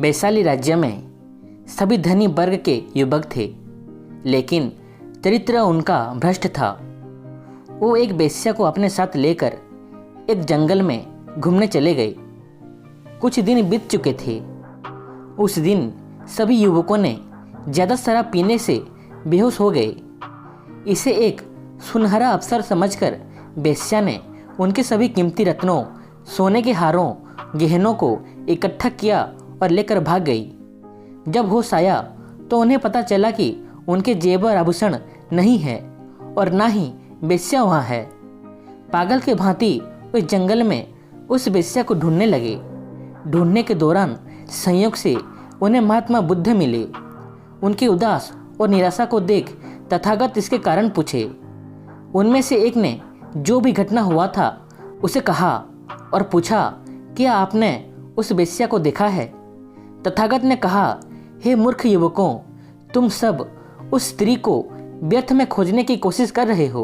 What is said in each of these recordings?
वैशाली राज्य में सभी धनी वर्ग के युवक थे, लेकिन चरित्र उनका भ्रष्ट था। वो एक वेश्या को अपने साथ लेकर एक जंगल में घूमने चले गए। कुछ दिन बीत चुके थे। उस दिन सभी युवकों ने ज़्यादा शराब पीने से बेहोश हो गए। इसे एक सुनहरा अवसर समझकर वेश्या ने उनके सभी कीमती रत्नों, सोने के हारों, गहनों को इकट्ठा किया और लेकर भाग गई। जब होश आया तो उन्हें पता चला कि उनके जेवर आभूषण नहीं है और ना ही वेश्या वहाँ है। पागल के भांति वे जंगल में उस वेश्या को ढूंढने लगे। ढूंढने के दौरान संयोग से उन्हें महात्मा बुद्ध मिले। उनकी उदास और निराशा को देख तथागत इसके कारण पूछे। उनमें से एक ने जो भी घटना हुआ था उसे कहा और पूछा, क्या आपने उस वेश्या को देखा है? तथागत ने कहा, हे मूर्ख युवकों, तुम सब उस स्त्री को व्यर्थ में खोजने की कोशिश कर रहे हो।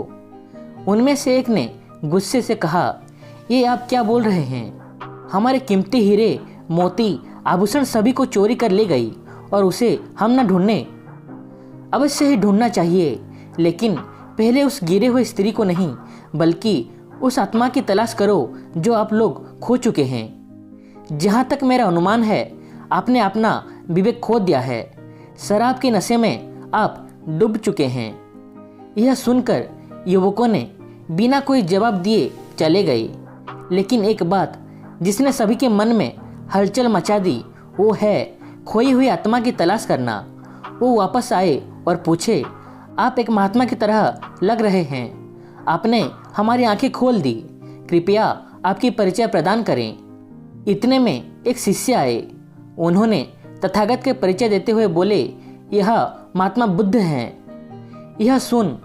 उनमें से एक ने गुस्से से कहा, ये आप क्या बोल रहे हैं? हमारे कीमती हीरे, मोती, आभूषण सभी को चोरी कर ले गई और उसे हम न ढूंढने? अवश्य ही ढूंढना चाहिए, लेकिन पहले उस गिरे हुए स्त्री को नहीं, बल्कि उस आत्मा की तलाश करो जो आप लोग खो चुके हैं। जहाँ तक मेरा अनुमान है, आपने अपना विवेक खो दिया है। शराब के नशे में आप डूब चुके हैं। यह सुनकर युवकों ने बिना कोई जवाब दिए चले गए। लेकिन एक बात जिसने सभी के मन में हलचल मचा दी, वो है खोई हुई आत्मा की तलाश करना। वो वापस आए और पूछे, आप एक महात्मा की तरह लग रहे हैं। आपने हमारी आंखें खोल दी। कृपया आपकी परिचय प्रदान करें। इतने में एक शिष्य आए। उन्होंने तथागत के परिचय देते हुए बोले, यह महात्मा बुद्ध हैं। यह सुन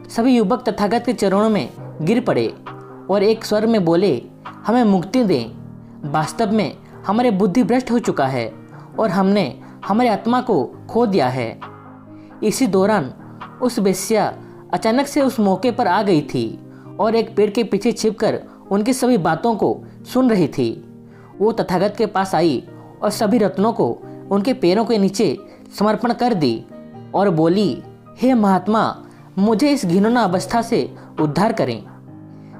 सभी युवक तथागत के चरणों में गिर पड़े और एक स्वर में बोले, हमें मुक्ति दें। वास्तव में हमारे बुद्धि भ्रष्ट हो चुका है और हमने हमारी आत्मा को खो दिया है। इसी दौरान उस वेश्या अचानक से उस मौके पर आ गई थी और एक पेड़ के पीछे छिपकर उनकी सभी बातों को सुन रही थी। वो तथागत के पास आई और सभी रत्नों को उनके पैरों के नीचे समर्पण कर दी और बोली, हे महात्मा, मुझे इस घिनौना अवस्था से उद्धार करें।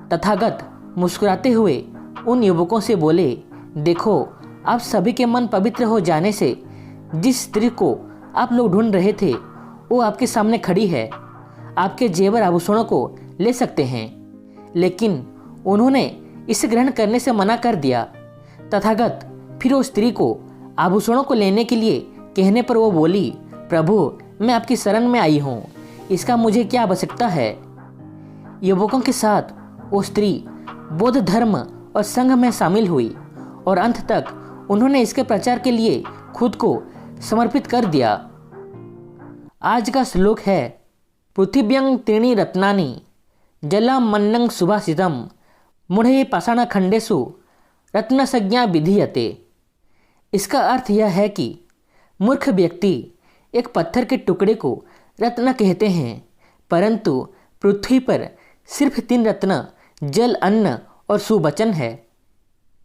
तथागत मुस्कुराते हुए उन युवकों से बोले, देखो, आप सभी के मन पवित्र हो जाने से जिस स्त्री को आप लोग ढूंढ रहे थे वो आपके सामने खड़ी है। आपके जेवर आभूषणों को ले सकते हैं। लेकिन उन्होंने इसे ग्रहण करने से मना कर दिया। तथागत फिर वो स्त्री को आभूषणों को लेने के लिए कहने पर वो बोली, प्रभु, मैं आपकी शरण में आई हूँ, इसका मुझे क्या आवश्यकता है? युवकों के साथ वो स्त्री बौद्ध धर्म और संघ में शामिल हुई और अंत तक उन्होंने इसके प्रचार के लिए खुद को समर्पित कर दिया। आज का श्लोक है, पृथिव्यं त्रीणि रत्नानि जलमन्नं सुभाषितम् मूढ़े पाषाणखंडेषु रत्न संज्ञा विधीयते। इसका अर्थ यह है कि मूर्ख व्यक्ति एक पत्थर के टुकड़े को रत्न कहते हैं, परंतु पृथ्वी पर सिर्फ 3 रत्न, जल, अन्न और सुवचन है।